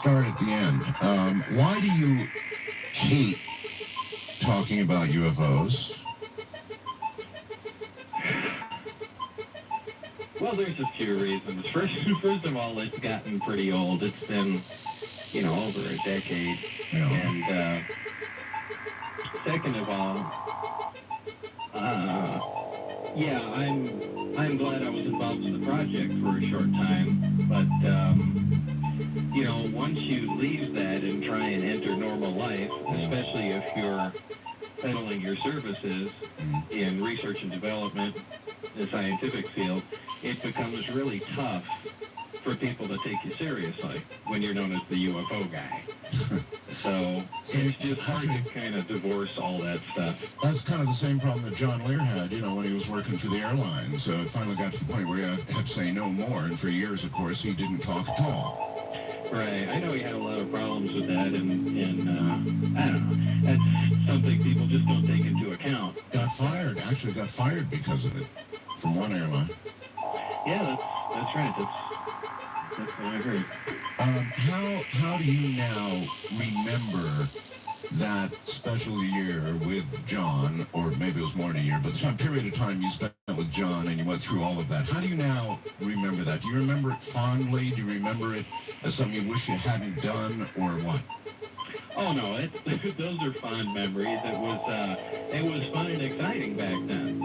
start at the end. Why do you hate talking about UFOs? Well, there's a few reasons. First of all, it's gotten pretty old. It's been, over a decade. Yeah. And second of all, yeah, I'm glad I was involved in the project for a short time. But once you leave that and try and enter normal life, especially if you're peddling your services in research and development, the scientific field, it becomes really tough for people to take you seriously when you're known as the UFO guy. So it's just hard to kind of divorce all that stuff. That's kind of the same problem that John Lear had, when he was working for the airlines. It finally got to the point where he had to say no more, and for years, of course, he didn't talk at all. Right. I know he had a lot of problems with that, and I don't know. That's something people just don't take into account. Got fired because of it, from one airline. Yeah, that's right. That's what I heard. How do you now remember that special year with John, or maybe it was more than a year, but the period of time you spent with John and you went through all of that? How do you now remember that? Do you remember it fondly? Do you remember it as something you wish you hadn't done, or what? Oh no, those are fond memories. It was fun and exciting back then.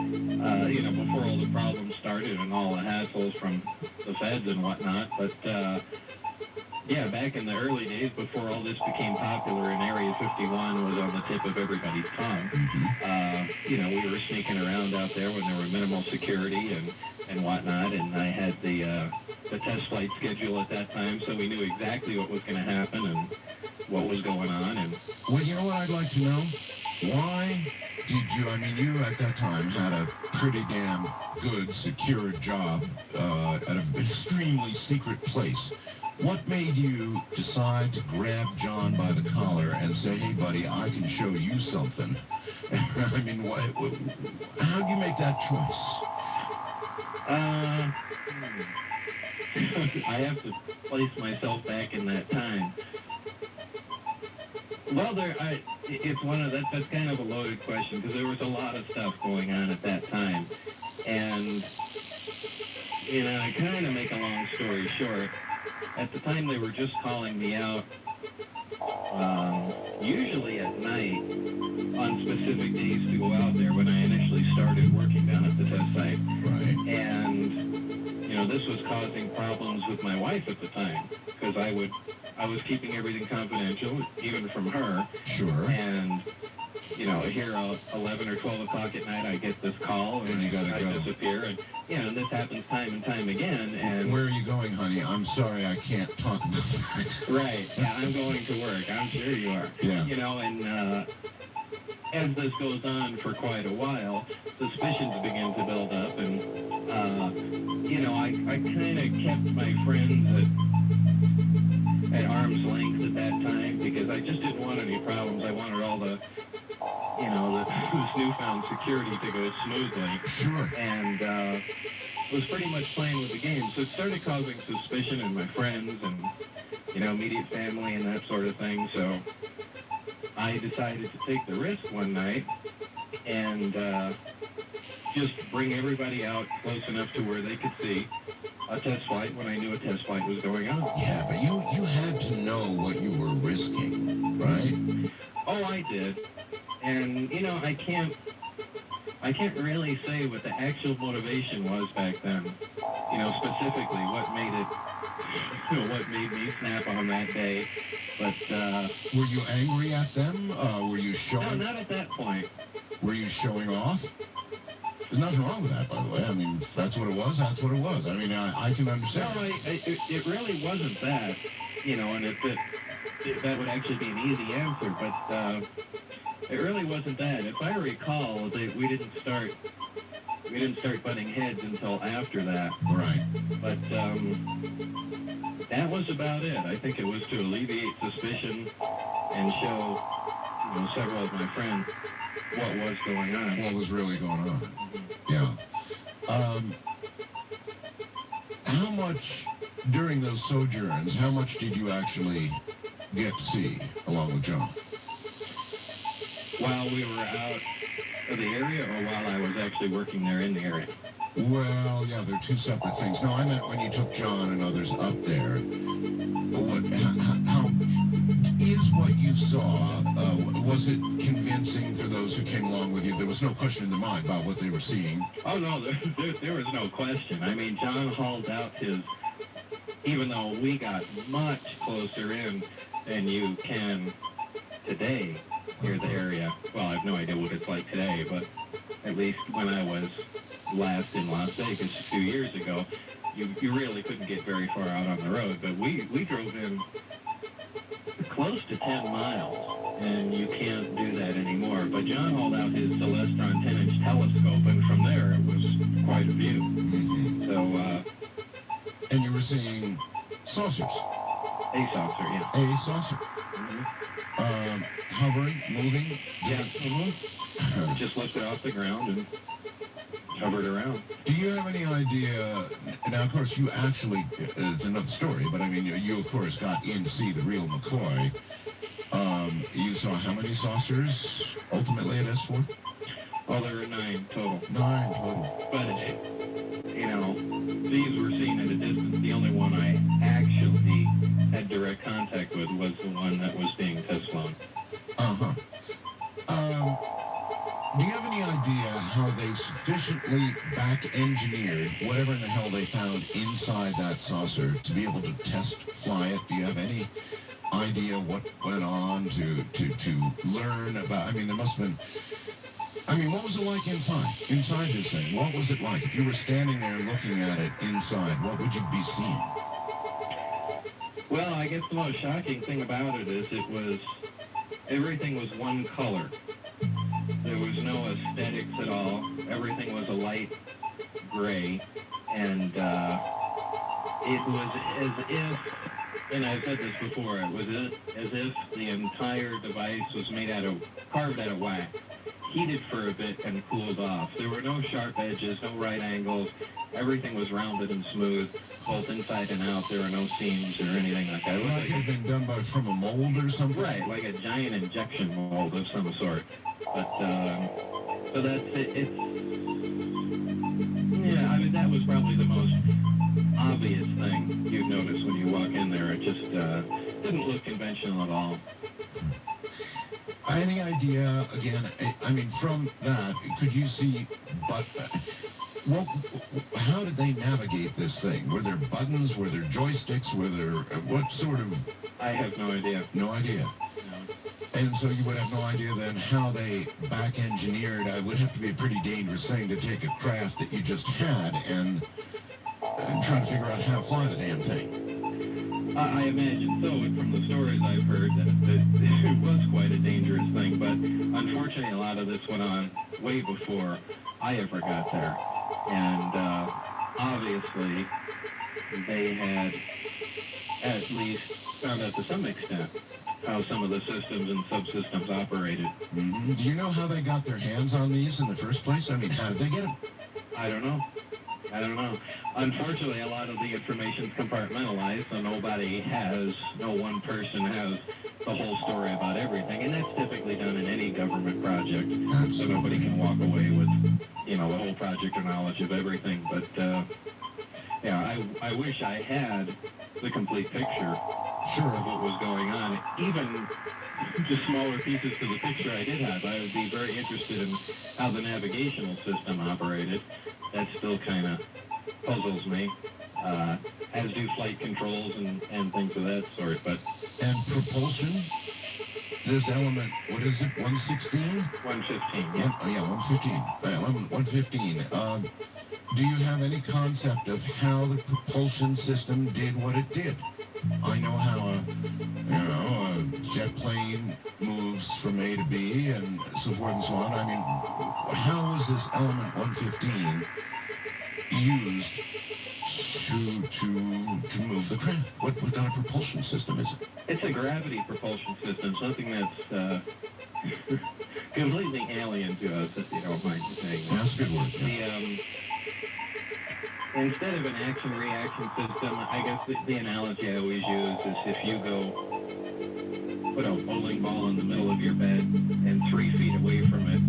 Before all the problems started and all the hassles from the feds and whatnot. But yeah, back in the early days before all this became popular and Area 51 was on the tip of everybody's tongue, we were sneaking around out there when there were minimal security and whatnot, and I had the test flight schedule at that time, so we knew exactly what was going to happen and what was going on. And well, you know what I'd like to know? Why did you, you at that time had a pretty damn good, secure job at an extremely secret place. What made you decide to grab John by the collar and say, hey, buddy, I can show you something? How'd you make that choice? I have to place myself back in that time. Well, it's that's kind of a loaded question, because there was a lot of stuff going on at that time. And, I kind of make a long story short. At the time, they were just calling me out, usually at night, on specific days to go out there when I initially started working down at the test site. Right. And, this was causing problems with my wife at the time, because I was keeping everything confidential, even from her. Sure. And, here 11 or 12 o'clock at night, I get this call, and I disappear. And, this happens time and time again. And where are you going, honey? I'm sorry, I can't talk about that. Right. Yeah, I'm going to work. I'm sure you are. Yeah. And as this goes on for quite a while, suspicions begin to build up. And, I kind of kept my friends at arm's length at that time, because I just didn't want any problems. I wanted all this newfound security to go smoothly. Sure. And was pretty much playing with the game. So it started causing suspicion in my friends and, immediate family and that sort of thing. So I decided to take the risk one night and just bring everybody out close enough to where they could see a test flight when I knew a test flight was going on. Yeah, but you had to know what you were risking, right? Oh, I did. And, I can't really say what the actual motivation was back then. Specifically what made it, what made me snap on that day. But, were you angry at them? Were you showing... No, not at that point. Were you showing off? There's nothing wrong with that, by the way. If that's what it was, that's what it was. I can understand. No, it really wasn't that, and that would actually be an easy answer, but it really wasn't that. If I recall, we didn't start butting heads until after that. Right. But that was about it. I think it was to alleviate suspicion and show, several of my friends what was going on. What was really going on. Yeah. How much during those sojourns, how much did you actually get to see along with John? While we were out of the area, or while I was actually working there in the area? Well, yeah, they're two separate things. No, I meant when you took John and others up there. How is what you saw, was it convincing for those who came along with you? There was no question in their mind about what they were seeing. Oh, no, there was no question. I mean, John hauled out his, even though we got much closer in than you can today near the area. Well, I have no idea what it's like today, but at least when I was last in Las Vegas a few years ago, you really couldn't get very far out on the road. But we drove in close to 10 miles, and you can't do that anymore. But John hauled out his Celestron 10-inch telescope, and from there it was quite a view. Mm-hmm. So, and you were seeing saucers. A saucer, yeah. A saucer. Mm-hmm. Hovering, moving. Yeah. Mm-hmm. Just lifted off the ground and hovered around. Do you have any idea, now of course you actually, it's another story, but I mean you of course got in to see the real McCoy. You saw how many saucers ultimately at S4? Oh, there were 9 total. 9 total. But, you know, these were seen at a distance. The only one I actually had direct contact with was the one that was being test flown. Uh-huh. Do you have any idea how they sufficiently back-engineered whatever in the hell they found inside that saucer to be able to test fly it? Do you have any idea what went on to learn about? I mean, there must have been... I mean, what was it like inside this thing? What was it like? If you were standing there looking at it inside, what would you be seeing? Well, I guess the most shocking thing about it is everything was one color. There was no aesthetics at all. Everything was a light gray, and it was as if, and I've said this before, it was as if the entire device was carved out of wax, heated for a bit and cooled off. There were no sharp edges, no right angles. Everything was rounded and smooth, both inside and out. There were no seams or anything like that. It Like it had been done from a mold or something? Right, like a giant injection mold of some sort. But, so that's it. Yeah, I mean, that was probably the most obvious thing you'd notice when you walk in there. It just didn't look conventional at all. Any idea, again, I mean, from that, could you see, how did they navigate this thing? Were there buttons? Were there joysticks? Were there, what sort of... I have no idea. No idea. No. And so you would have no idea then how they back-engineered. It would have to be a pretty dangerous thing to take a craft that you just had and try to figure out how to fly the damn thing. I imagine so, and from the stories I've heard, that it was quite a dangerous thing, but unfortunately a lot of this went on way before I ever got there. And obviously they had at least found out to some extent how some of the systems and subsystems operated. Mm-hmm. Do you know how they got their hands on these in the first place? I mean, how did they get them? I don't know. Unfortunately, a lot of the information's compartmentalized, so no one person has the whole story about everything, and that's typically done in any government project. Absolutely. So nobody can walk away with, the whole project or knowledge of everything. But, I wish I had the complete picture of what was going on. Even just smaller pieces to the picture I did have. I would be very interested in how the navigational system operated. That still kind of puzzles me, as do flight controls and things of that sort. And propulsion? This element, what is it, 116? 115, yeah. 115. 115. Do you have any concept of how the propulsion system did what it did? I know how a jet plane moves from A to B and so forth and so on. I mean, how was this element 115 used to move the craft? What kind of propulsion system is it? It's a gravity propulsion system, something that's completely alien to us, if you don't mind saying that. That's a good word. Yeah. instead of an action-reaction system, I guess the analogy I always use is if you go put a bowling ball in the middle of your bed and 3 feet away from it,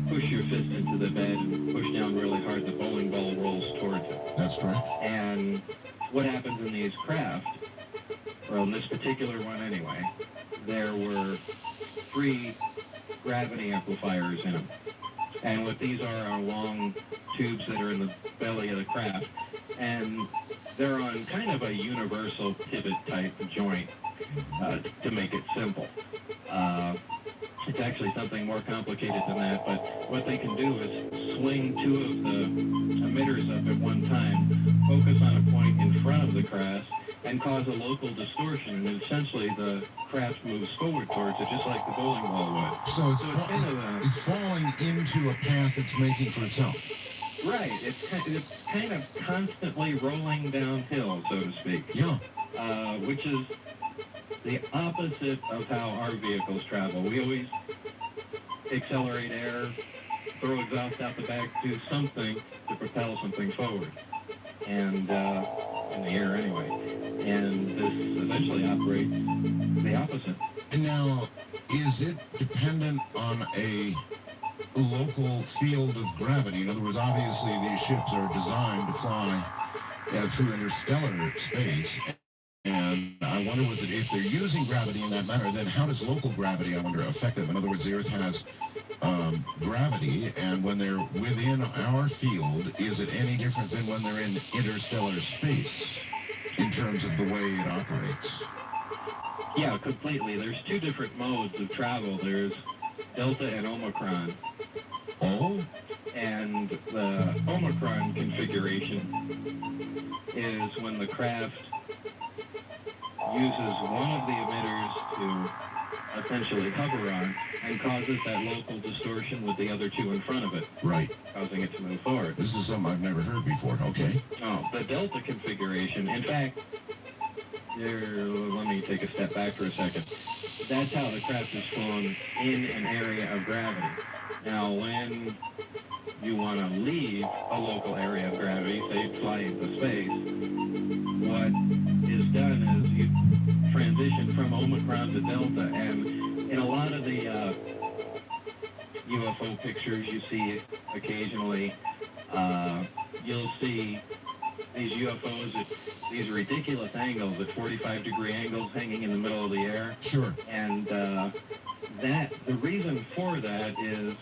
push your fist into the bed and push down really hard, the bowling ball rolls towards it. That's correct. And what happens in these craft, well, in this particular one anyway, there were 3 gravity amplifiers in them. And what these are long tubes that are in the belly of the craft. And they're on kind of a universal pivot type joint, to make it simple. It's actually something more complicated than that, but what they can do is swing 2 of the emitters up at one time, focus on a point in front of the craft, and cause a local distortion, and essentially the craft moves forward towards it, just like the bowling ball would. So it's it's falling into a path it's making for itself. Right. It's kind of constantly rolling downhill, so to speak. Yeah. Which is the opposite of how our vehicles travel. We always accelerate air, throw exhaust out the back, do something to propel something forward. And in the air anyway. And this essentially operates the opposite. Now, is it dependent on a local field of gravity? In other words, obviously these ships are designed to fly through interstellar space. And I wonder if they're using gravity in that manner, then how does local gravity, I wonder, affect them? In other words, the Earth has gravity, and when they're within our field, is it any different than when they're in interstellar space in terms of the way it operates? Yeah, completely. There's 2 different modes of travel. There's Delta and Omicron. Oh? And the Omicron configuration is when the craft uses one of the emitters to essentially hover on and causes that local distortion with the other 2 in front of it. Right. Causing it to move forward. This is something I've never heard before. Okay. Oh, the Delta configuration, in fact, let me take a step back for a second. That's how the craft is flown in an area of gravity. Now, when you want to leave a local area of gravity, say fly into space, what is done is you transition from Omicron to Delta, and in a lot of the UFO pictures you see occasionally, you'll see these UFOs at these ridiculous angles, at 45-degree angles hanging in the middle of the air. Sure. And the reason for that is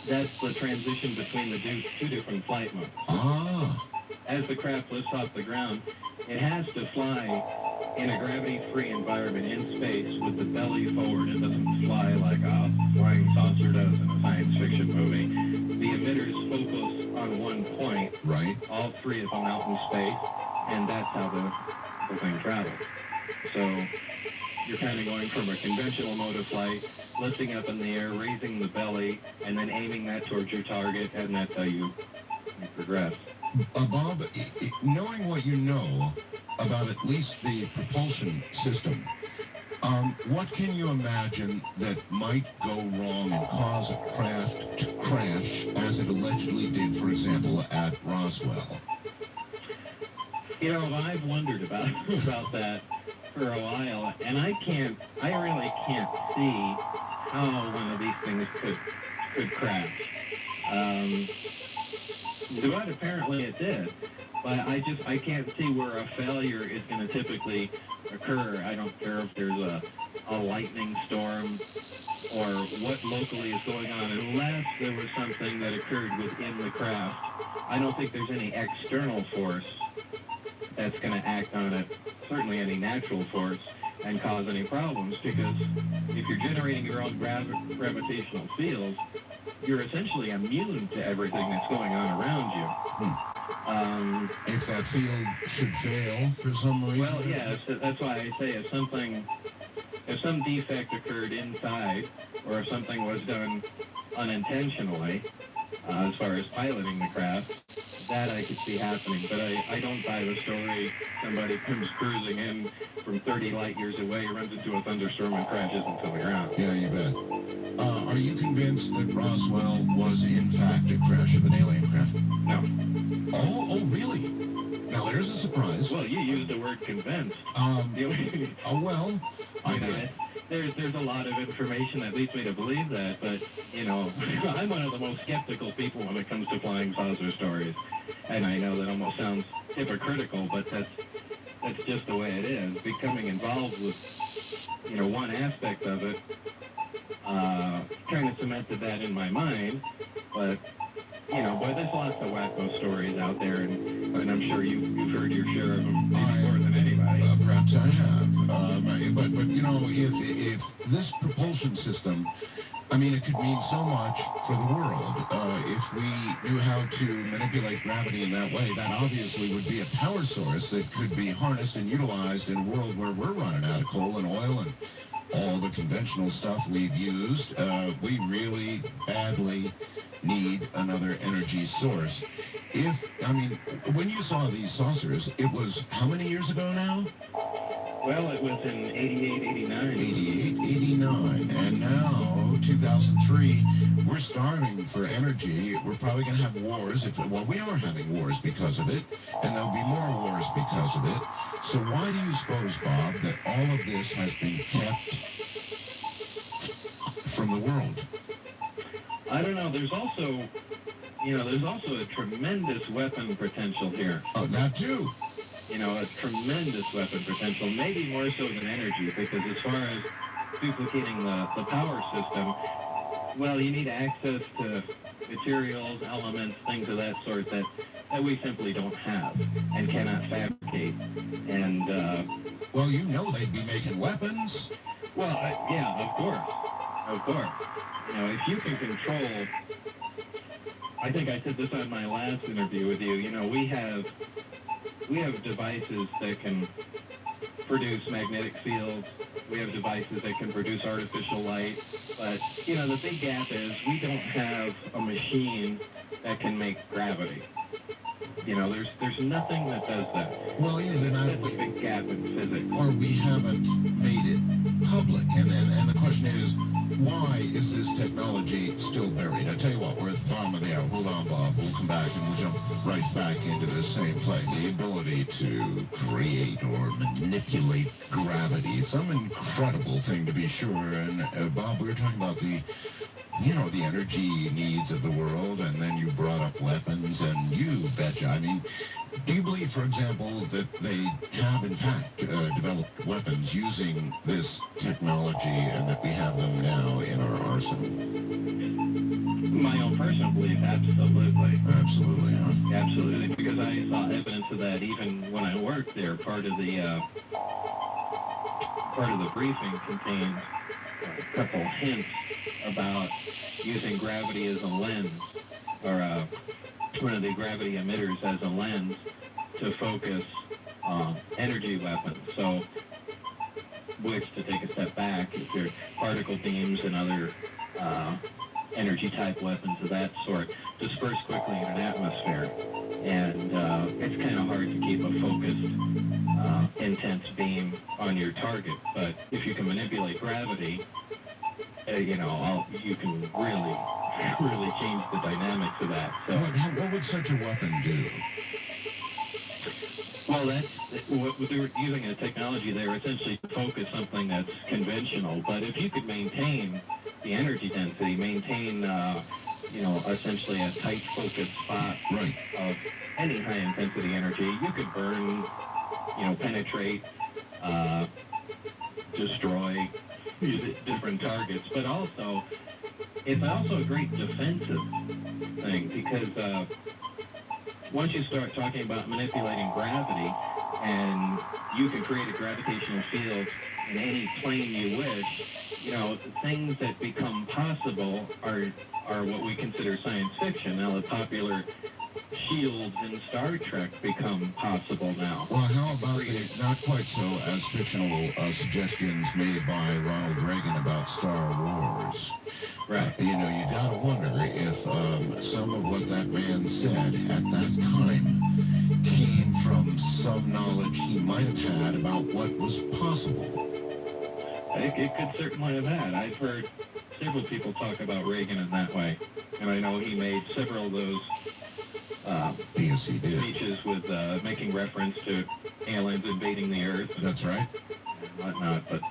that's the transition between the 2 different flight modes. Ah. As the craft lifts off the ground, it has to fly in a gravity-free environment in space with the belly forward. It doesn't fly like a flying saucer does in a science fiction movie. The emitters focus on one point. Right. All 3 of them out in space, and that's how the thing travels. So you're kind of going from a conventional mode of flight, lifting up in the air, raising the belly, and then aiming that towards your target, and that's how you progress. Bob, knowing what you know about at least the propulsion system, what can you imagine that might go wrong and cause a craft to crash, as it allegedly did, for example, at Roswell? You know, I've wondered about that for a while, and I really can't see how one of these things could crash. But apparently it did. But I can't see where a failure is going to typically occur. I don't care if there's a lightning storm or what locally is going on, unless there was something that occurred within the craft. I don't think there's any external force that's going to act on it, certainly any natural force, and cause any problems, because if you're generating your own gravitational field, you're essentially immune to everything that's going on around you. If that field should fail for some reason? Well, yeah, that's why I say if some defect occurred inside, or if something was done unintentionally, as far as piloting the craft, that I could see happening. But I don't buy the story somebody comes cruising in from 30 light years away, runs into a thunderstorm and crashes into the ground. Yeah, you bet. Are you convinced that Roswell was in fact a crash of an alien craft? No. Oh, really? Now, there's a surprise. Well, you used the word convinced. Well, I did. There's a lot of information that leads me to believe that, but, I'm one of the most skeptical people when it comes to flying saucer stories. And I know that almost sounds hypocritical, but that's just the way it is. Becoming involved with, one aspect of it, kind of cemented that in my mind, but, boy, there's lots of wacko stories out there, and I'm sure you've heard your share of them maybe more than anybody. Perhaps I have. But if this propulsion system, it could mean so much for the world. If we knew how to manipulate gravity in that way, that obviously would be a power source that could be harnessed and utilized in a world where we're running out of coal and oil and all the conventional stuff we've used. We really badly need another energy source. When you saw these saucers, it was how many years ago now? Well, it was in 88, 89. 88, 89, and now, 2003, we're starving for energy. We're probably going to have wars. We are having wars because of it, and there'll be more wars because of it. So why do you suppose, Bob, that all of this has been kept from the world? I don't know. There's also a tremendous weapon potential here. Oh, that too. A tremendous weapon potential, maybe more so than energy, because as far as duplicating the power system, well, you need access to materials, elements, things of that sort that we simply don't have and cannot fabricate. And, well, they'd be making weapons. Well, yeah, of course. If you can control, I think I said this on my last interview with you, we have devices that can produce magnetic fields. We have devices that can produce artificial light. But, the big gap is we don't have a machine that can make gravity. There's nothing that does that. Well, that's a big gap in physics. Or we haven't made it public. And the question is, why is this technology still buried? I tell you what, we're at the bottom of the hour. Hold on, Bob. We'll come back and we'll jump right back into the same place. The ability to create or manipulate gravity, some incredible thing to be sure. And Bob, we were talking about the energy needs of the world, and then you brought up weapons, and you betcha. Do you believe, for example, that they have, in fact, developed weapons using this technology and that we have them now in our arsenal? My own personal belief, absolutely. Absolutely, huh? Absolutely, because I saw evidence of that even when I worked there. Part of the briefing contained a couple hints about using gravity as a lens, or one of the gravity emitters as a lens to focus energy weapons. So, which, to take a step back, if there's particle beams and other energy-type weapons of that sort, disperse quickly in an atmosphere. And it's kind of hard to keep a focused, intense beam on your target. But if you can manipulate gravity, you can really change the dynamics of that. So, what would such a weapon do? Well, what they were using a technology there essentially to focus something that's conventional. But if you could maintain the energy density, maintain essentially a tight focused spot right. of any high intensity energy, you could burn, penetrate, destroy different targets. But also, it's also a great defensive thing, because once you start talking about manipulating gravity, and you can create a gravitational field in any plane you wish, the things that become possible are what we consider science fiction. Now, the popular shields in Star Trek become possible now. Well, how about the not quite so as fictional suggestions made by Ronald Reagan about Star Wars? Right. You gotta wonder if some of what that man said at that time came from some knowledge he might have had about what was possible. It could certainly have had. I've heard several people talk about Reagan in that way, and I know he made several of those Yes, he did. speeches with making reference to aliens invading the Earth That's right. and whatnot. But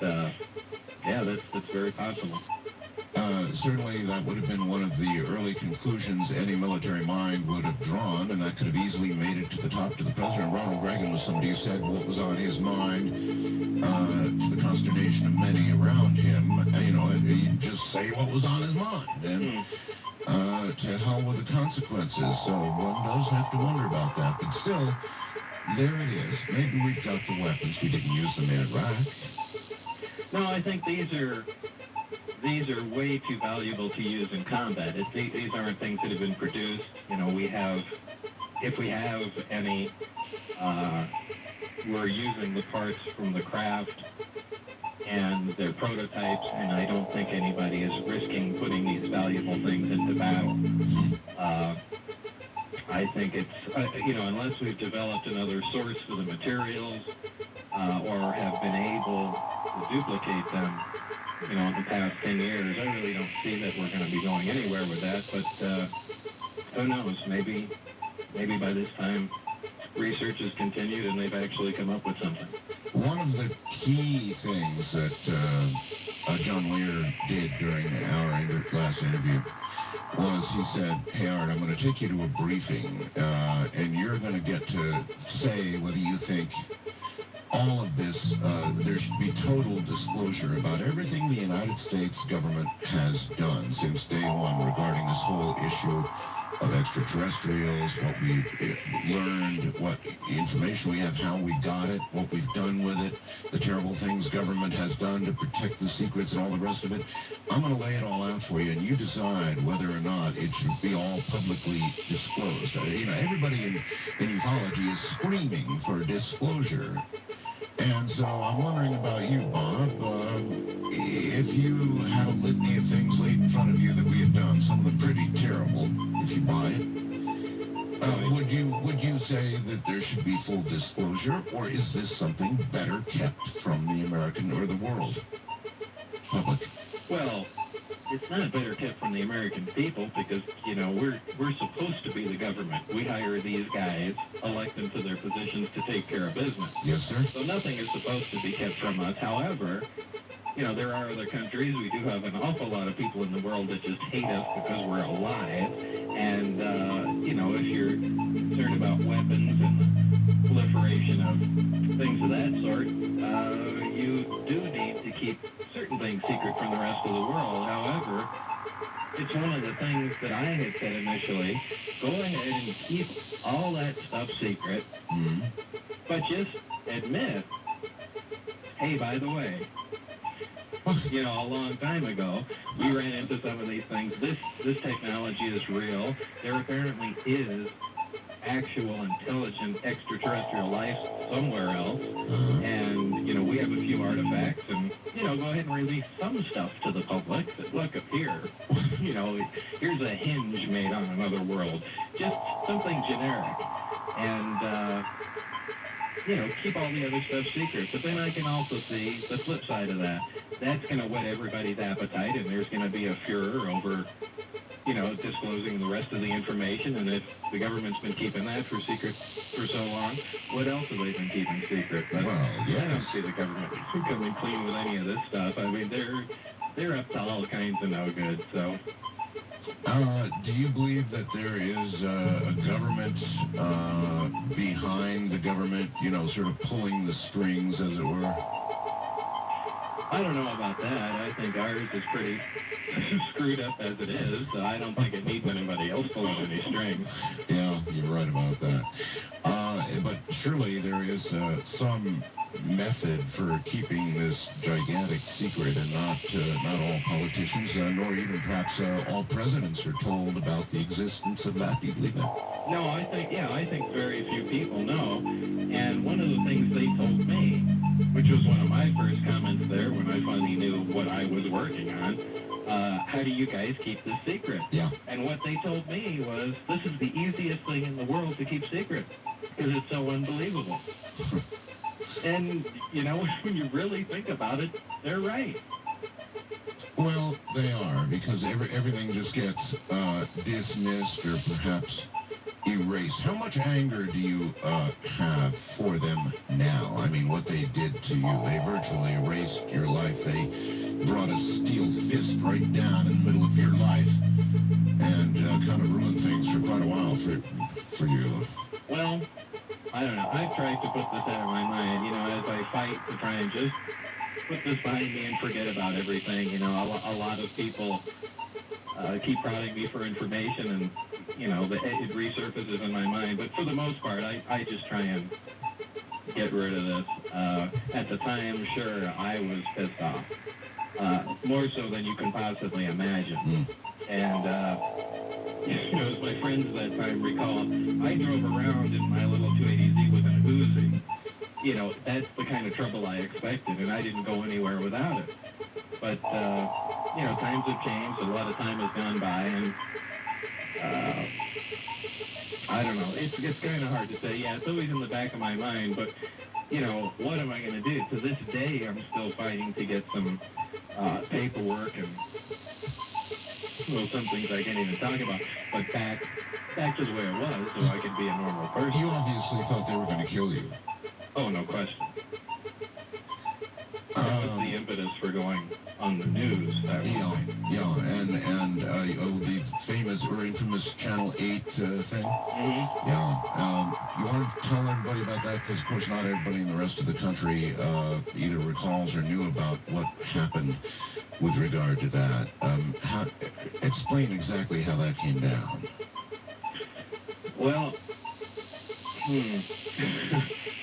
yeah, that's very possible. Certainly, that would have been one of the early conclusions any military mind would have drawn, and that could have easily made it to the top to the president. Ronald Reagan was somebody who said what was on his mind, to the consternation of many around him. He'd just say what was on his mind, and to hell with the consequences. So one does have to wonder about that. But still, there it is. Maybe we've got the weapons. We didn't use them in Iraq. No, I think these are way too valuable to use in combat. These aren't things that have been produced. If we have any, we're using the parts from the craft and their prototypes, and I don't think anybody is risking putting these valuable things into battle. I think it's, unless we've developed another source for the materials or have been able to duplicate them, in the past 10 years, I really don't see that we're going to be going anywhere with that. But who knows? Maybe by this time, research has continued and they've actually come up with something. One of the key things that John Lear did during our last interview was he said, "Hey, Art, I'm going to take you to a briefing, and you're going to get to say whether you think all of this, there should be total disclosure about everything the United States government has done since day one regarding this whole issue of extraterrestrials, what we learned, what information we have, how we got it, what we've done with it, the terrible things government has done to protect the secrets and all the rest of it. I'm going to lay it all out for you, and you decide whether or not it should be all publicly disclosed." Everybody in ufology is screaming for disclosure. And so I'm wondering about you, Bob. If you had a litany of things laid in front of you that we had done, some of them pretty terrible, if you buy it, would you say that there should be full disclosure, or is this something better kept from the American or the world public? Well, it's not better kept from the American people because, we're supposed to be the government. We hire these guys, elect them to their positions to take care of business. Yes, sir. So nothing is supposed to be kept from us. However, there are other countries. We do have an awful lot of people in the world that just hate us because we're alive. And, if you're concerned about weapons and proliferation of things of that sort, you do need to keep certain things secret from the rest of the world. However, it's one of the things that I had said initially, go ahead and keep all that stuff secret, but just admit, hey, by the way, a long time ago, we ran into some of these things. This technology is real. There apparently is actual intelligent extraterrestrial life somewhere else. And, we have a few artifacts and, go ahead and release some stuff to the public that, look up here, here's a hinge made on another world. Just something generic. And, keep all the other stuff secret. But then I can also see the flip side of that. That's going to whet everybody's appetite, and there's going to be a furor over, disclosing the rest of the information. And if the government's been keeping that secret for so long, what else have they been keeping secret? But I don't see the government coming clean with any of this stuff. I mean, they're up to all kinds of no good, so... Do you believe that there is a government behind the government, sort of pulling the strings, as it were? I don't know about that. I think ours is pretty screwed up as it is, so I don't think it needs anybody else pulling any strings. Yeah, you're right about that. But surely there is some method for keeping this gigantic secret, and not all politicians, nor even perhaps all presidents are told about the existence of that. Do you believe that? No, I think very few people know. And one of the things they told me, which was one of my first comments there when I finally knew what I was working on, how do you guys keep this secret? Yeah. And what they told me was, this is the easiest thing in the world to keep secret, because it's so unbelievable. And, when you really think about it, they're right. Well, they are, because everything just gets dismissed or perhaps erased. How much anger do you have for them now? I mean, what they did to you. They virtually erased your life. They brought a steel fist right down in the middle of your life and kind of ruined things for quite a while for you. Well, I don't know. I've tried to put this out of my mind, as I fight to try and just put this behind me and forget about everything. A lot of people keep prodding me for information, and it resurfaces in my mind. But for the most part, I just try and get rid of this. At the time, sure, I was pissed off, more so than you can possibly imagine. And as my friends at that time recall, I drove around in my little 280Z with an Uzi. That's the kind of trouble I expected, and I didn't go anywhere without it. But times have changed. A lot of time has gone by, and I don't know. It's kind of hard to say. Yeah, it's always in the back of my mind, but what am I going to do? To this day, I'm still fighting to get some paperwork and some things I can't even talk about. But back to the way it was, so I could be a normal person. You obviously thought they were going to kill you. Oh, no question. That was the impetus for going on the news. And the famous or infamous Channel 8 thing? Mm-hmm. Yeah. You want to tell everybody about that? Because, of course, not everybody in the rest of the country either recalls or knew about what happened with regard to that. Explain exactly how that came down. Well,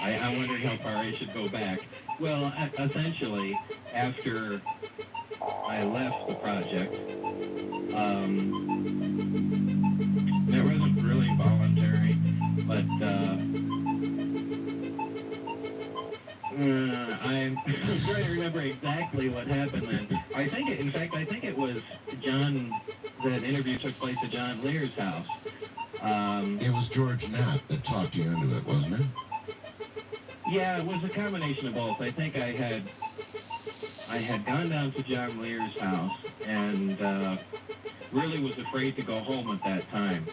I wondered how far I should go back. Well, essentially, after I left the project, it wasn't really voluntary, but I'm trying to remember exactly what happened then. I think it was John, that interview took place at John Lear's house. It was George Knapp that talked you into it, wasn't it? Yeah, it was a combination of both. I think I had gone down to John Lear's house and really was afraid to go home at that time,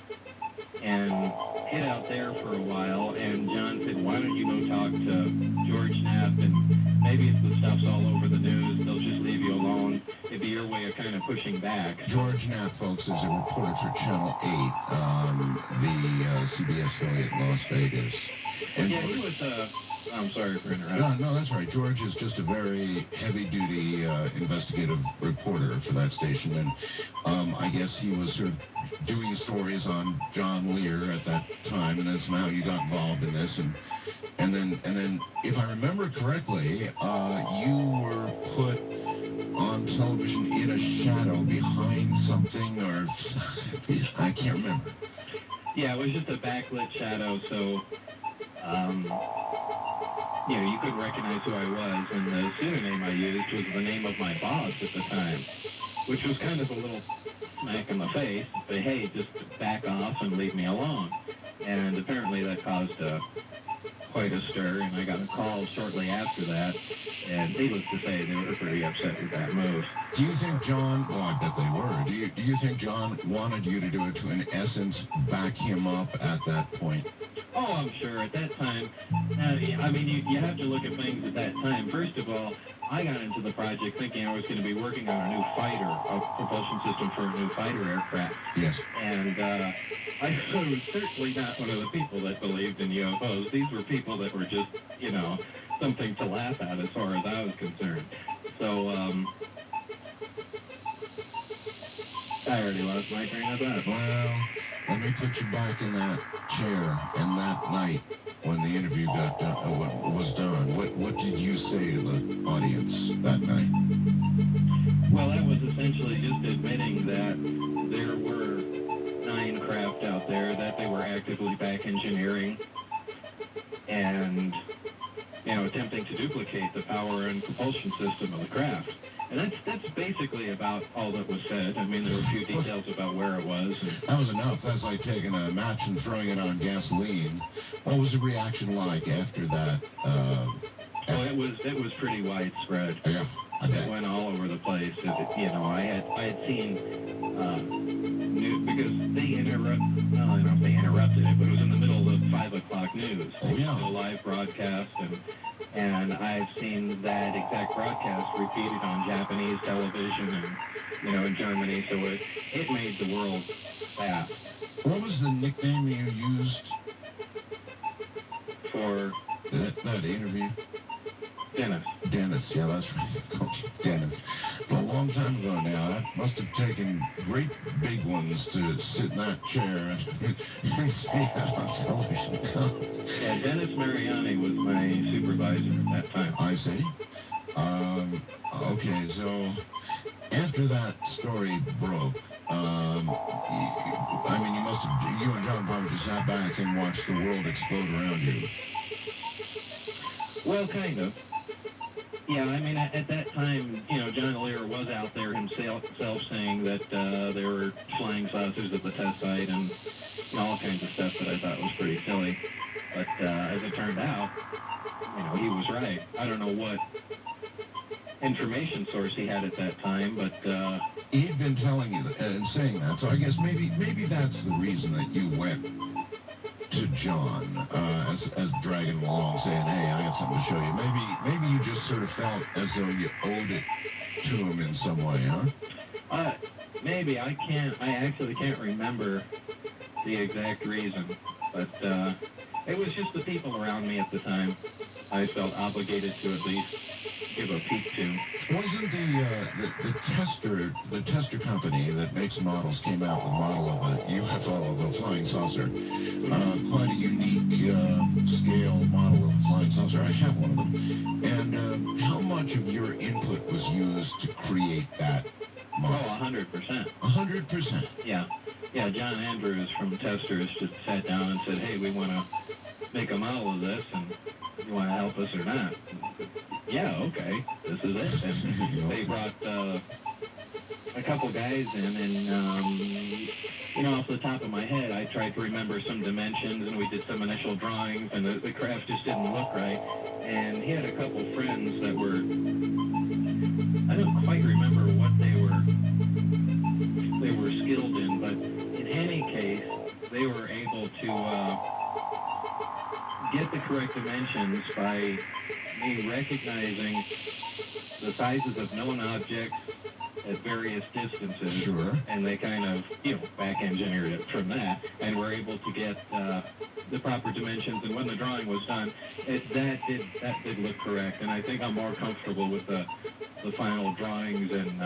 and hid out there for a while. And John said, "Why don't you go talk to George Knapp, and maybe if the stuff's all over the news, they'll just leave you alone." It'd be your way of kind of pushing back. George Knapp, folks, is a reporter for Channel 8, the CBS affiliate in Las Vegas. And yeah, he was I'm sorry for interrupting. No, that's right. George is just a very heavy-duty investigative reporter for that station, and I guess he was sort of doing stories on John Lear at that time, and then somehow you got involved in this, and then, if I remember correctly, you were put on television in a shadow behind something, or I can't remember. Yeah, it was just a backlit shadow, so you couldn't recognize who I was, and the pseudonym I used was the name of my boss at the time, which was kind of a little smack in the face, but hey, just back off and leave me alone. And apparently that caused quite a stir, and I got a call shortly after that, and needless to say, they were pretty upset with that move. Do you think John, well, I bet they were, do you think John wanted you to do it to, in essence, back him up at that point? Oh, I'm sure. At that time, I mean, you have to look at things at that time. First of all, I got into the project thinking I was going to be working on a new fighter, a propulsion system for a new fighter aircraft. Yes. And I was certainly not one of the people that believed in UFOs. These were people that were just, something to laugh at as far as I was concerned. So, I already lost my train of thought. Well, let me put you back in that chair, and that night when the interview was done, what did you say to the audience that night? Well, that was essentially just admitting that there were 9 craft out there, that they were actively back engineering and, attempting to duplicate the power and propulsion system of the craft. And that's basically about all that was said. I mean, there were a few details about where it was. That was enough. That's like taking a match and throwing it on gasoline. What was the reaction like after that? Well, it was pretty widespread. Yeah, I bet. It went all over the place. I had seen news because they well, I don't know if they interrupted it, but it was in the middle of the 5 o'clock news. Oh, yeah. A live broadcast, and I've seen that exact broadcast repeated on Japanese television and, in Germany, so it made the world laugh. What was the nickname you used For that interview? Dennis. Dennis, yeah, that's right. Dennis. It's a long time ago now. That must have taken great big ones to sit in that chair and see how television comes. Yeah, Dennis Mariani was my supervisor at that time. I see. Okay, so after that story broke, you and John probably just sat back and watched the world explode around you. Well, kind of. Yeah, I mean, at that time, John Lear was out there himself saying that there were flying saucers at the test site and all kinds of stuff that I thought was pretty silly. But as it turned out, he was right. I don't know what information source he had at that time, but he'd been telling you and saying that, so I guess maybe that's the reason that you went to John as dragging along, saying, "Hey, I got something to show you." Maybe you just sort of felt as though you owed it to him in some way, huh? Maybe. I actually can't remember the exact reason, but it was just the people around me at the time I felt obligated to at least give a peek to. Wasn't the tester company that makes models came out with a model of a UFO, of a flying saucer, quite a unique scale model of a flying saucer? I have one of them. And how much of your input was used to create that model? Oh, 100%. 100%? Yeah. Yeah, John Andrews from Testers just sat down and said, "Hey, we want to make a model of this, and you want to help us or not?" Yeah, okay, this is it. And they brought a couple guys in, and off the top of my head, I tried to remember some dimensions, and we did some initial drawings, and the craft just didn't look right. And he had a couple friends that were, I don't quite remember what they were skilled in, but in any case, they were able to get the correct dimensions by me recognizing the sizes of known objects at various distances. Sure. And they kind of, back engineered it from that, and were able to get the proper dimensions. And when the drawing was done, that did look correct. And I think I'm more comfortable with the final drawings and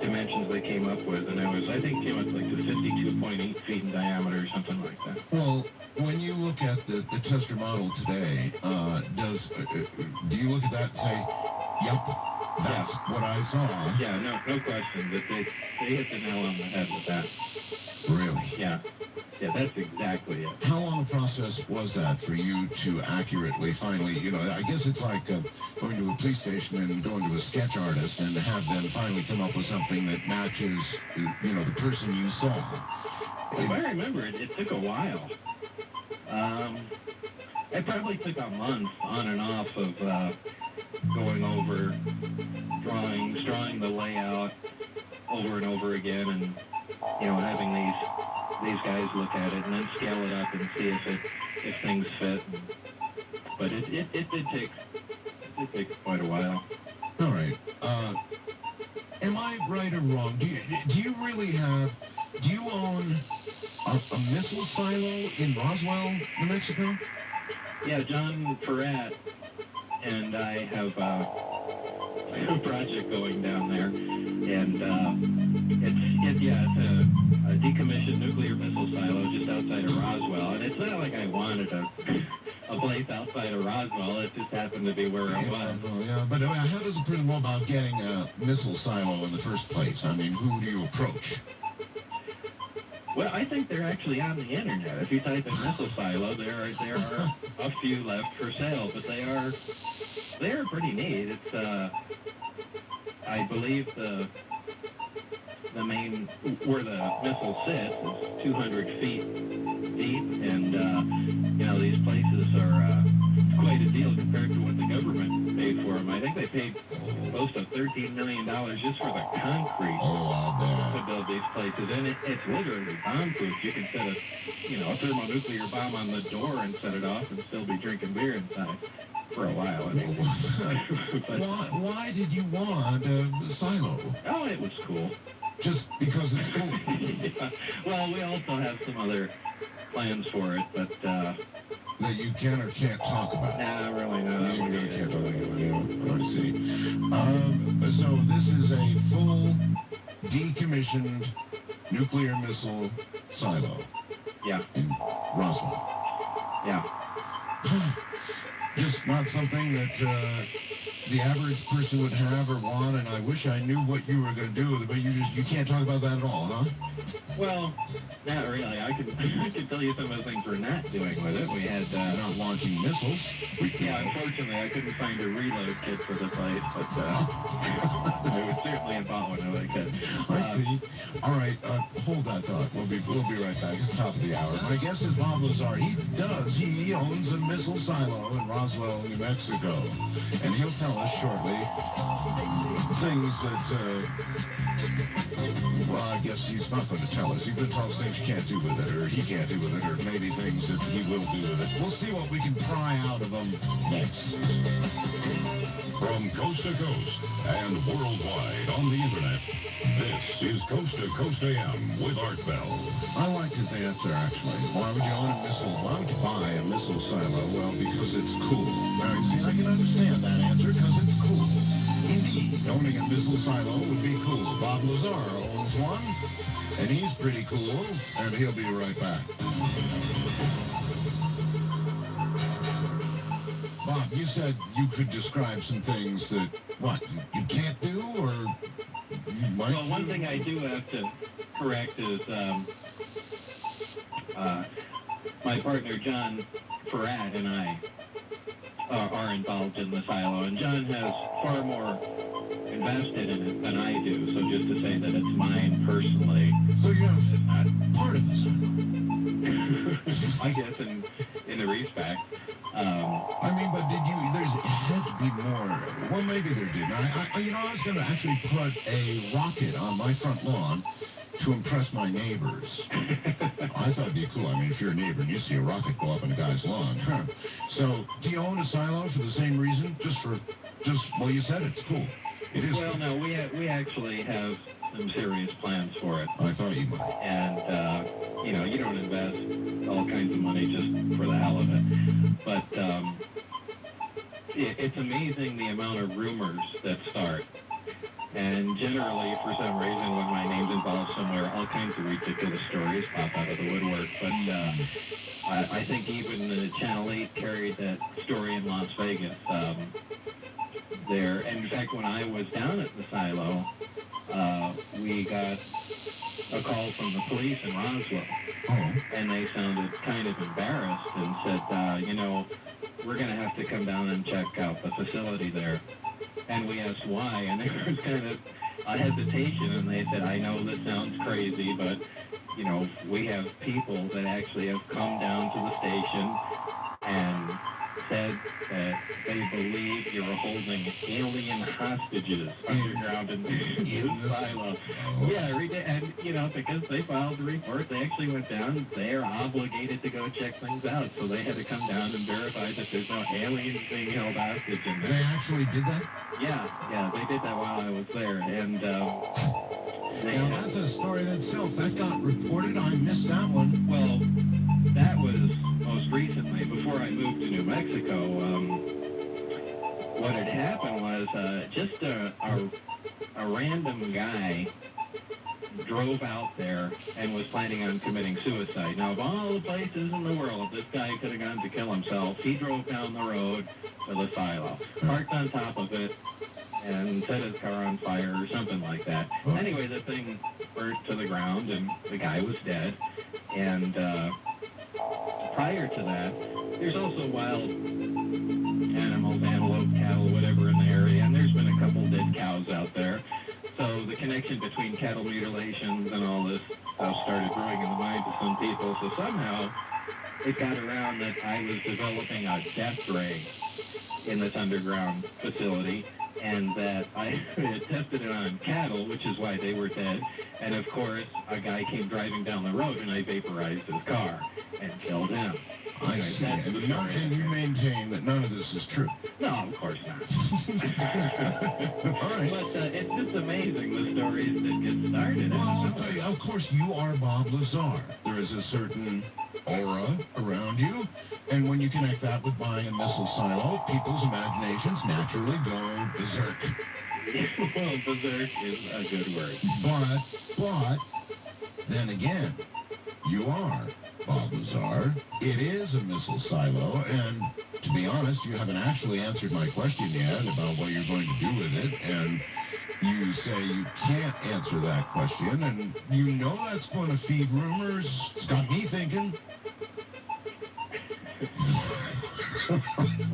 dimensions they came up with. And I think came up like to 52.8 feet in diameter or something like that. Well, when you look at the tester model today, do you look at that and say, "Yep, that's what I saw"? Yeah, no question. But they hit the nail on the head with that. Really? Yeah, that's exactly it. How long a process was that for you to accurately, finally, I guess it's like going to a police station and going to a sketch artist and have them finally come up with something that matches, the person you saw. If I remember, it took a while. It probably took a month on and off of going over drawing the layout over and over again, and having these guys look at it and then scale it up and see if things fit. But it did take quite a while. All right. Am I right or wrong? Do you own a missile silo in Roswell, New Mexico? Yeah, John Peratt and I have a project going down there, and it's a decommissioned nuclear missile silo just outside of Roswell, and it's not like I wanted a place outside of Roswell. It just happened to be where I was. Yeah, but how does a person go about getting a missile silo in the first place? I mean, who do you approach? Well, I think they're actually on the internet. If you type in missile silo, there are a few left for sale, but they are pretty neat. It's I believe the main where the missile sits is 200 feet deep, and these places are quite a deal compared to what the government paid for them. I think they paid close to $13 million just for the concrete I'll to build these places. And it's literally bomb-proof. You can set a thermonuclear bomb on the door and set it off and still be drinking beer inside for a while. bet. Why did you want a silo? Oh, it was cool. Just because it's cool? Yeah. Well, we also have some other plans for it, but That you can or can't talk about. nah, really not. You really can't talk about it. Yeah, I see. So this is a full decommissioned nuclear missile silo Yeah, in Roswell. yeah. Just not something that the average person would have or want, and I wish I knew what you were going to do with it, but you can't talk about that at all, huh? Well, not really. I can tell you some of the things we're not doing with it. We had Not launching missiles. yeah, unfortunately, I couldn't find a reload kit for the place, but I would certainly have bought one if I could. I see. All right, hold that thought. We'll be right back. It's the top of the hour. My guest is Bob Lazar. He owns a missile silo in Roswell, New Mexico, and he'll tell us shortly things that. Well, I guess he's not going to tell us. He's going to tell us things you can't do with it, or he can't do with it, or maybe things that he will do with it. We'll see what we can pry out of him next. From coast to coast and worldwide on the internet, this is Coast to Coast AM with Art Bell. I like his answer, actually. Why would you own a missile? Why would you buy a missile silo? Well, because it's cool. Now, you see, I can understand that answer, because it's cool. Indeed, owning a missile silo would be cool. Bob Lazar owns one, and he's pretty cool, and he'll be right back. Bob, you said you could describe some things that, what, you can't do, or you might Well, one thing I do have to correct is my partner John Farad and I are involved in the silo, and John has far more invested in it than I do. So just to say that it's mine personally, So you're is not, part of the silo. I guess, in the respect. I mean, but did you, it had to be more, well, maybe there didn't. I was going to actually put a rocket on my front lawn to impress my neighbors. I thought it'd be cool. I mean, if you're a neighbor and you see a rocket go up on a guy's lawn. So, do you own a silo for the same reason? Well, you said it's cool. It is Well, cool. no, we actually have some serious plans for it. I thought you might. And, you don't invest all kinds of money just for the hell of it. But it's amazing the amount of rumors that start. And generally, for some reason, when my name's involved somewhere, all kinds of ridiculous stories pop out of the woodwork. But I think even the Channel 8 carried that story in Las Vegas. There, and in fact, when I was down at the silo, we got a call from the police in Roswell, Oh. and they sounded kind of embarrassed and said, we're going to have to come down and check out the facility there. And we asked why, and there was kind of a hesitation, and they said, I know this sounds crazy, but, we have people that actually have come down to the station and said that they believe you're holding alien hostages underground in the silo. Oh. Yeah, and, because they filed the report, they actually went down. They're obligated to go check things out, so they had to come down and verify that there's no aliens being held hostage in They there. actually did that? Yeah, they did that while I was there, and Now, that's a story in itself. That got reported. I missed that one. well, that was most recently, before I moved to New Mexico. What had happened was just a random guy drove out there and was planning on committing suicide. Now, of all the places in the world this guy could have gone to kill himself, he drove down the road to the silo, parked on top of it, and set his car on fire or something like that. Anyway, the thing burnt to the ground, and the guy was dead. And prior to that, there's also wild animals, antelope, cattle, whatever in the area, and there's been a couple dead cows out there. So the connection between cattle mutilations and all this stuff started brewing in the minds of some people. So somehow it got around that I was developing a death ray in this underground facility, and that I had tested it on cattle, which is why they were dead. And of course, a guy came driving down the road, and I vaporized his car and killed him. I see. And you maintain that none of this is true. No, of course not. All right. But it's just amazing the stories that get started. Well, okay, of course, you are Bob Lazar. There is a certain aura around you, and when you connect that with buying a missile silo, people's imaginations naturally go berserk. Well, berserk is a good word. But, then again, you are Bob Lazar. It is a missile silo, and to be honest, you haven't actually answered my question yet about what you're going to do with it, and you say you can't answer that question, and you know that's going to feed rumors. It's got me thinking.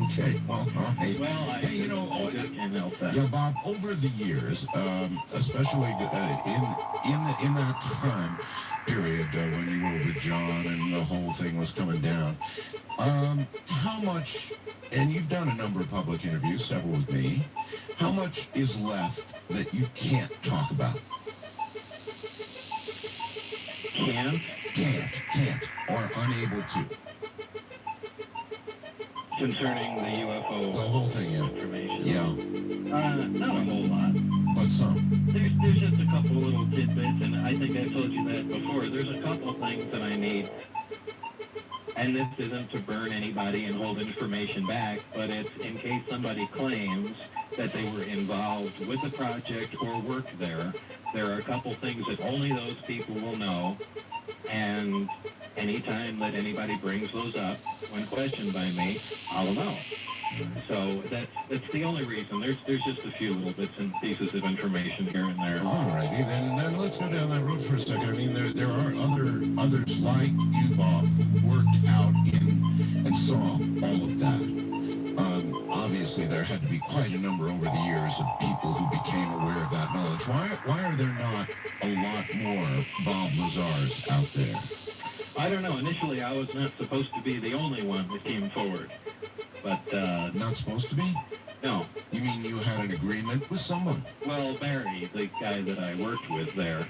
Okay, well, hey, Hey, you know, I just can't help that. yeah, Bob, over the years, especially in that time period when you were with John and the whole thing was coming down, how much, and you've done a number of public interviews, several with me, how much is left that you can't talk about? Can't? Can't, or unable to. Concerning the UFO The whole thing, yeah. information? Yeah, Not a whole lot. but some. There's just a couple little tidbits, and I think I've told you that before. There's a couple things that I need, and this isn't to burn anybody and hold information back, but it's in case somebody claims that they were involved with the project or worked there. There are a couple things that only those people will know, and anytime that anybody brings those up, when questioned by me, I'll know. So that's the only reason. There's just a few little bits and pieces of information here and there. All righty, then let's go down that road for a second. I mean, there are others like you, Bob, who worked out in and saw all of that. Obviously, there had to be quite a number over the years of people who became aware of that knowledge. Why are there not a lot more Bob Lazars out there? I don't know. Initially, I was not supposed to be the only one that came forward. But, Not supposed to be? no. You mean you had an agreement with someone? Well, Barry, the guy that I worked with there,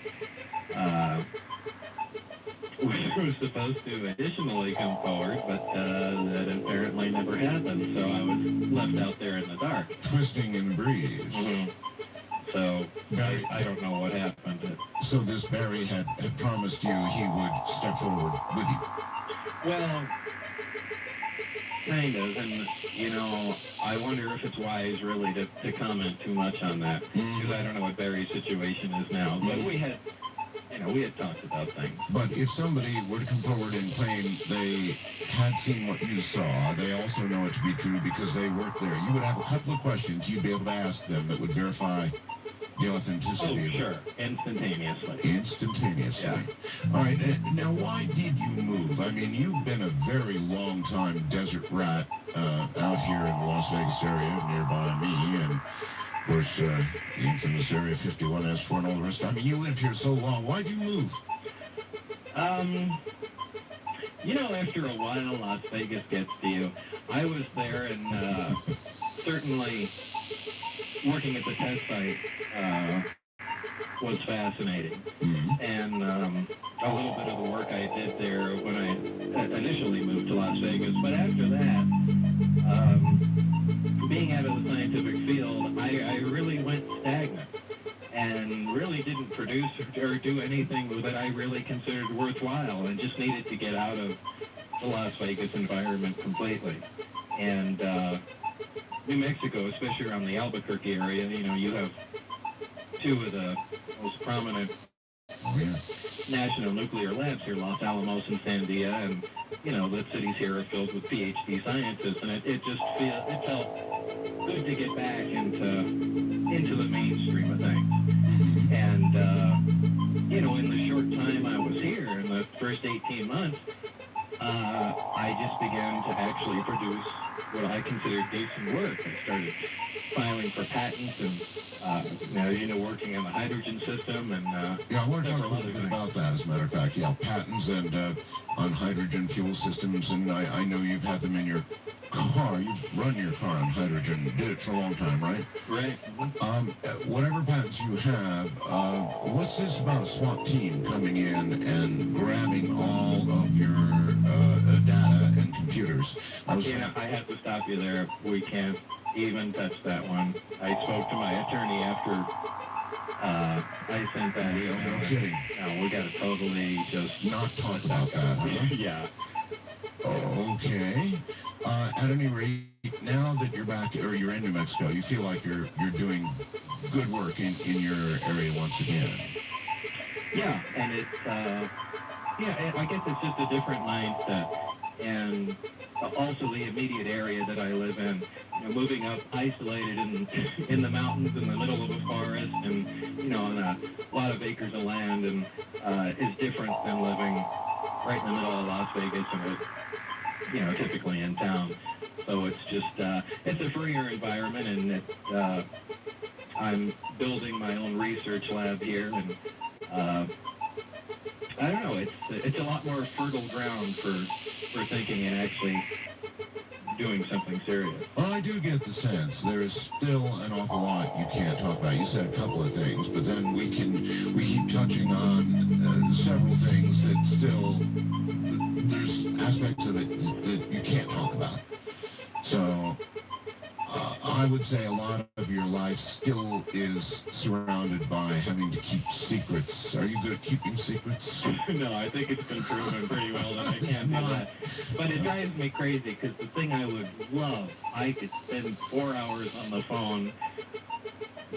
was supposed to additionally come forward, but that apparently never happened, so I was left out there in the dark. Twisting in the breeze. Mm-hmm. So, Barry, I don't know what happened. So this Barry had promised you he would step forward with you. Well, kind of, and, you know, I wonder if it's wise, really, to comment too much on that, because I don't know what Barry's situation is now, but we had talked about things. But if somebody were to come forward and claim they had seen what you saw, they also know it to be true because they worked there, you would have a couple of questions you'd be able to ask them that would verify the authenticity Oh, of sure, it. instantaneously. Instantaneously. Yeah. All right, now why did you move? I mean, you've been a very long time desert rat out here in the Las Vegas area nearby me, and of course, the infamous Area 51S4 and all the rest. I mean, you lived here so long. Why'd you move? You know, after a while, Las Vegas gets to you. I was there, and certainly working at the test site was fascinating. Mm-hmm. And a little bit of the work I did there when I initially moved to Las Vegas. But after that, being out of the scientific field, I really went stagnant and really didn't produce or do anything that I really considered worthwhile, and just needed to get out of the Las Vegas environment completely. And New Mexico, especially around the Albuquerque area, you know, you have two of the most prominent national nuclear labs here, Los Alamos and Sandia, and, you know, the cities here are filled with PhD scientists, and it felt good to get back into the mainstream of things. And, you know, in the short time I was here, in the first 18 months, I just began to actually produce what I considered decent work. I started filing for patents and, now, working on the hydrogen system and Yeah, I want to talk a several little other bit things. about that, as a matter of fact. Yeah, patents and on hydrogen fuel systems, and I know you've had them in your car. You've run your car on hydrogen. Did it for a long time, right? Right. Whatever patents you have, what's this about a SWAT team coming in and grabbing all of your data and computers? I have to stop you there. We can't even touch that one. I spoke to my attorney after I sent that email. No kidding. No, we got to totally just Not talk about that, huh? Yeah. Okay. At any rate, now that you're back, or you're in New Mexico, you feel like you're doing good work in your area once again. Yeah, and it's I guess it's just a different mindset, and also the immediate area that I live in. Moving up isolated in the mountains in the middle of a forest, and on a lot of acres of land, and is different than living right in the middle of Las Vegas and typically in town. So it's just it's a freer environment, and I'm building my own research lab here, and I don't know. It's a lot more fertile ground for thinking and actually doing something serious. Well, I do get the sense there's still an awful lot you can't talk about. You said a couple of things, but then we keep touching on several things that still there's aspects of it that you can't talk about. So I would say a lot of your life still is surrounded by having to keep secrets. Are you good at keeping secrets? No, I think it's been proven pretty well that I can't do that. But it drives me crazy because the thing I would love, I could spend 4 hours on the phone,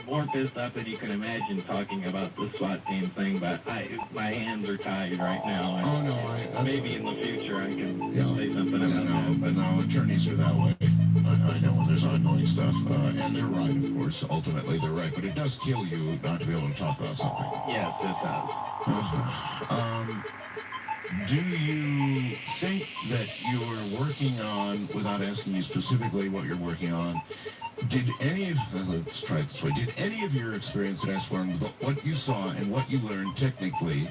more pissed off than you can imagine talking about the SWAT team thing, but my hands are tied right now. Oh, no, maybe in the future I can say something yeah, about that. But no, attorneys are that way. I know when there's ongoing stuff, and they're right, of course. Ultimately, they're right, but it does kill you not to be able to talk about something. yes, it does. Do you think that you're working on, without asking you specifically what you're working on, let's try it this way, did any of your experience at S4, what you saw and what you learned technically,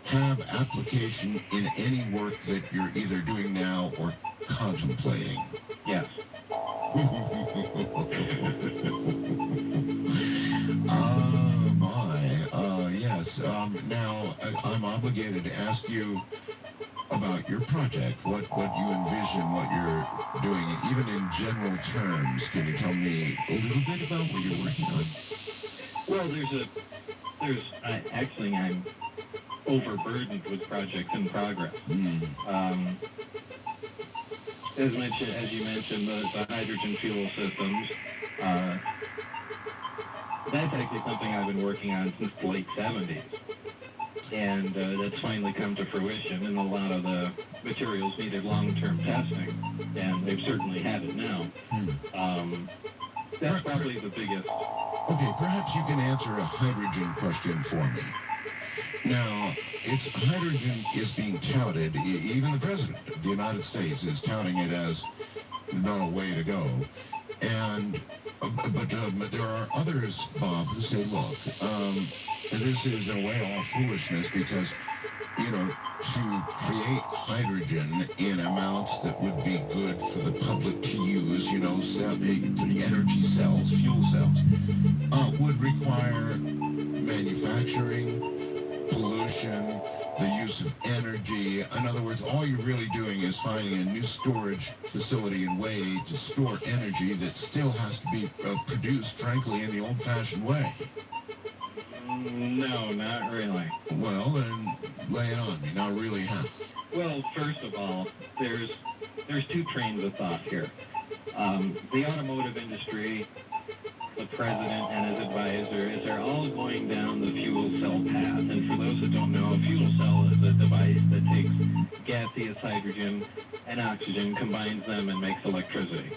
have application in any work that you're either doing now or contemplating? Yes. Yes. Now, I'm obligated to ask you about your project, what you envision, what you're doing, even in general terms. Can you tell me a little bit about what you're working on? Well, actually, I'm overburdened with projects in progress. As you mentioned, the hydrogen fuel systems, that's actually something I've been working on since the late 70s. And that's finally come to fruition, and a lot of the materials needed long-term testing, and they've certainly had it now. That's probably the biggest. Okay, perhaps you can answer a hydrogen question for me. Now, hydrogen is being touted, even the President of the United States is touting it as the way to go. And, but there are others, Bob, who say, look, this is in a way all foolishness because, to create hydrogen in amounts that would be good for the public to use, for the energy cells, fuel cells, would require manufacturing, pollution, the use of energy. In other words, all you're really doing is finding a new storage facility and way to store energy that still has to be produced, frankly, in the old-fashioned way. No, not really. Well, then lay it on me. Now, really, how? Well, first of all, there's two trains of thought here. The automotive industry, the president and his advisors are all going down the fuel cell path. And for those that don't know, a fuel cell is a device that takes gaseous hydrogen and oxygen, combines them, and makes electricity.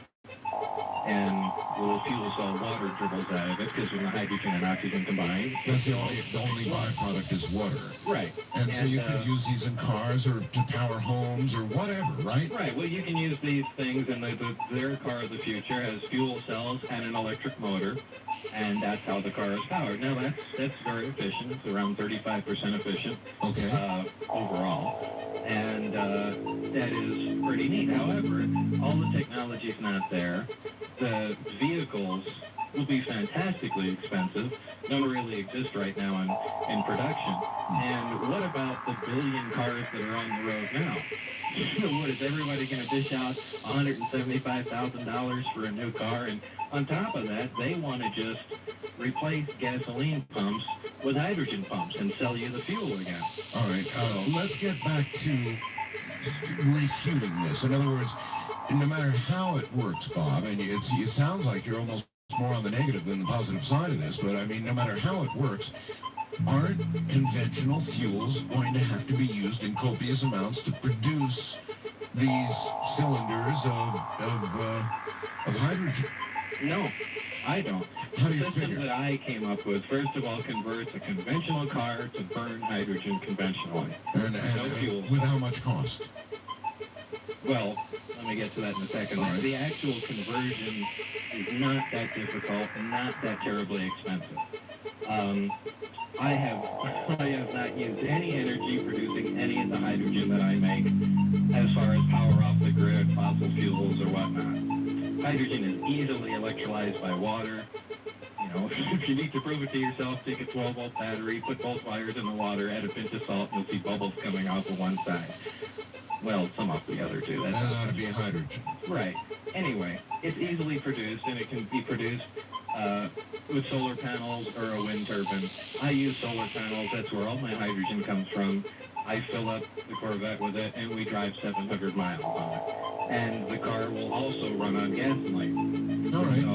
and the little fuel cell water dribbles out of it because when the hydrogen and oxygen combine, That's the only byproduct is water. right. And so you could use these in cars or to power homes or whatever, right? Right. Well, you can use these things, and their car of the future has fuel cells and an electric motor, and that's how the car is powered. Now, that's very efficient. It's around 35% efficient overall, and that is pretty neat. However, all the technology's not there. The vehicles will be fantastically expensive. None really exist right now in production. And what about the billion cars that are on the road now? What, is everybody going to dish out $175,000 for a new car? And on top of that, they want to just replace gasoline pumps with hydrogen pumps and sell you the fuel again. All right, let's get back to refuting this. In other words, no matter how it works, Bob, and it sounds like you're almost more on the negative than the positive side of this, but I mean, no matter how it works, aren't conventional fuels going to have to be used in copious amounts to produce these cylinders of hydrogen? No, I don't. How do you The system figure? that I came up with, first of all, converts a conventional car to burn hydrogen conventionally. And No fuel. with how much cost? Well, let me get to that in a second. All right. The actual conversion is not that difficult and not that terribly expensive. I have not used any energy producing any of the hydrogen that I make as far as power off the grid, fossil fuels, or whatnot. Hydrogen is easily electrolyzed by water. You know, if you need to prove it to yourself, take a 12-volt battery, put both wires in the water, add a pinch of salt, and you'll see bubbles coming off of one side. Well, some off the other, too. That ought to be hydrogen. Right. Anyway, it's easily produced, and it can be produced with solar panels or a wind turbine. I use solar panels. That's where all my hydrogen comes from. I fill up the Corvette with it, and we drive 700 miles on it. And the car will also run on gasoline. All right. So,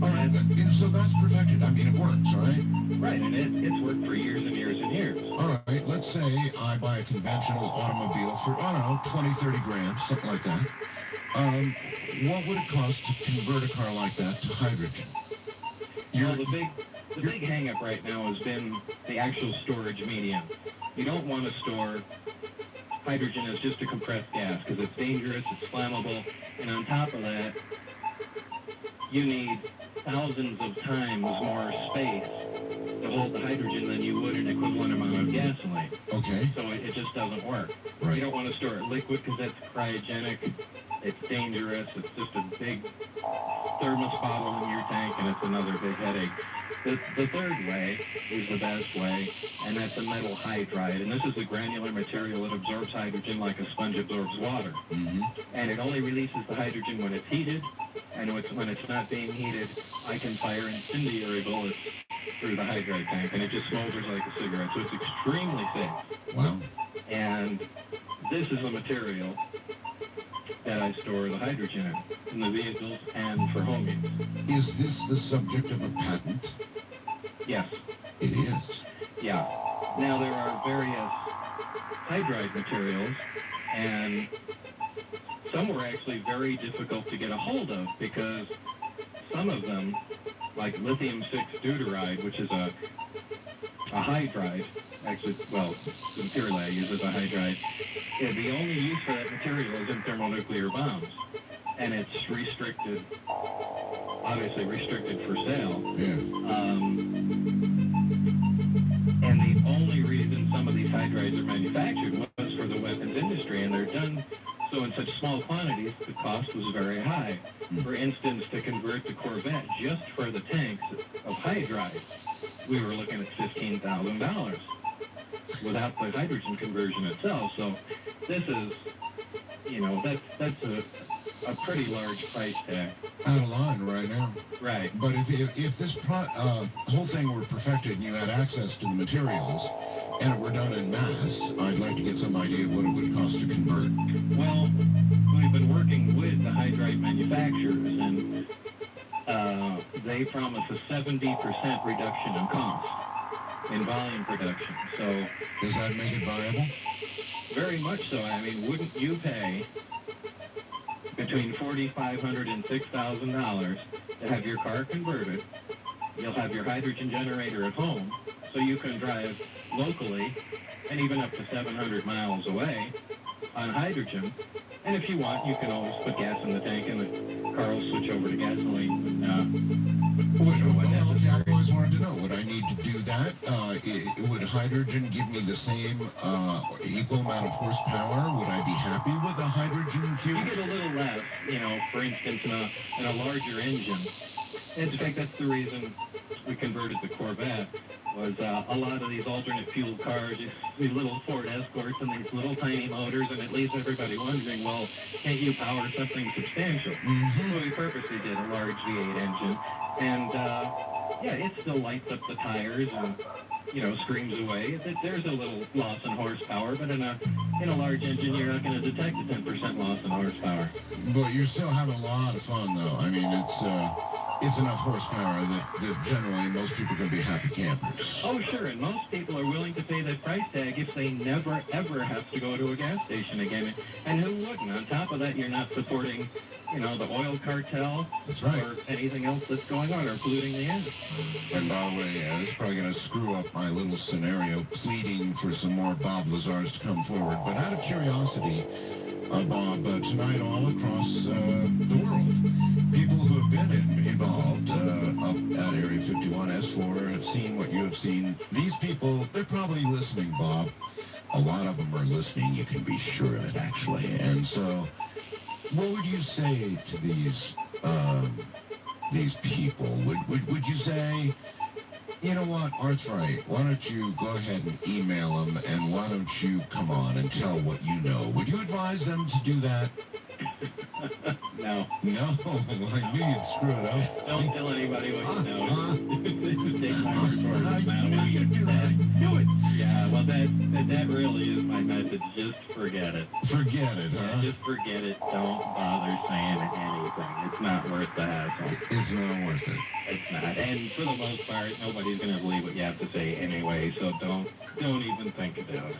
All right. So that's perfected. I mean, it works, right? right, and it's worked for years and years and years. All right. Let's say I buy a conventional automobile for, I don't know, 20, 30 grand, something like that. What would it cost to convert a car like that to hydrogen? Well, the big hang-up right now has been the actual storage medium. You don't want to store hydrogen as just a compressed gas because it's dangerous, it's flammable, and on top of that, you need thousands of times more space to hold the hydrogen than you would an equivalent amount of gasoline. Okay. So it just doesn't work. Right. You don't want to store it liquid because that's cryogenic. It's dangerous. It's just a big thermos bottle in your tank, and it's another big headache. The third way is the best way, and that's a metal hydride. And this is a granular material that absorbs hydrogen like a sponge absorbs water. Mm-hmm. And it only releases the hydrogen when it's heated, and when it's not being heated, I can fire incendiary bullets through the hydride tank, and it just smolders like a cigarette. So it's extremely safe. Wow. And this is a material that I store the hydrogen in the vehicles and for home use. Is this the subject of a patent? Yes. It is. Yeah. Now, there are various hydride materials, and some were actually very difficult to get a hold of because some of them, like lithium-6 deuteride, which is a hydride, actually, well, the material I use is a hydride. Yeah, the only use for that material is in thermonuclear bombs, and it's restricted, obviously restricted for sale. Yeah. And the only reason some of these hydrides are manufactured was for the weapons industry, and they're done so in such small quantities, the cost was very high. For instance, to convert the Corvette just for the tanks of hydride, we were looking at $15,000 without the hydrogen conversion itself. So this is, you know, that's a pretty large price tag. Out of line right now. Right. But if this whole thing were perfected and you had access to the materials and it were done in mass, I'd like to get some idea of what it would cost to convert. Well, we've been working with the hydride manufacturers, and they promise a 70% reduction in cost in volume production. So Does that make it viable? very much so. I mean, wouldn't you pay between $4,500 and $6,000 to have your car converted. You'll have your hydrogen generator at home, so you can drive locally and even up to 700 miles away on hydrogen. And if you want, you can always put gas in the tank and the car will switch over to gasoline. Well, I've always wanted to know, would I need to do that? Would hydrogen give me the same equal amount of horsepower? Would I be happy with a hydrogen fuel? You get a little less, for instance, in a larger engine. In fact, that's the reason we converted the Corvette, was a lot of these alternate fuel cars, these little Ford Escorts and these little tiny motors, and it leaves everybody wondering, well, can't you power something substantial? Mm-hmm. So we purposely did a large V8 engine, and it still lights up the tires and, screams away. There's a little loss in horsepower, but in a large engine, you're not going to detect a 10% loss in horsepower. But you're still having a lot of fun, though. I mean, it's enough horsepower that generally most people are going to be happy campers. Oh, sure, and most people are willing to pay that price tag if they never, ever have to go to a gas station again. And who wouldn't? On top of that, you're not supporting, the oil cartel. That's right. Or anything else that's going on or polluting the air. And by the way, it's probably going to screw up my little scenario pleading for some more Bob Lazars to come forward. But out of curiosity, Bob, tonight all across the world, people who have been involved up at Area 51 S4 have seen what you have seen. These people, they're probably listening, Bob. A lot of them are listening, you can be sure of it, actually. And so, what would you say to these people? Would you say, you know what, Art's right, why don't you go ahead and email them, and why don't you come on and tell what you know? Would you advise them to do that? No. No, I knew you'd screw it up. Don't tell anybody what you know. Take my word for it. I knew you'd do that. I knew it. Yeah, well, that really is my message. Just forget it. Forget it, huh? Just forget it. Don't bother saying anything. It's not worth the hassle. It's not worth it. It's not. And for the most part, nobody's going to believe what you have to say anyway, so don't even think about it.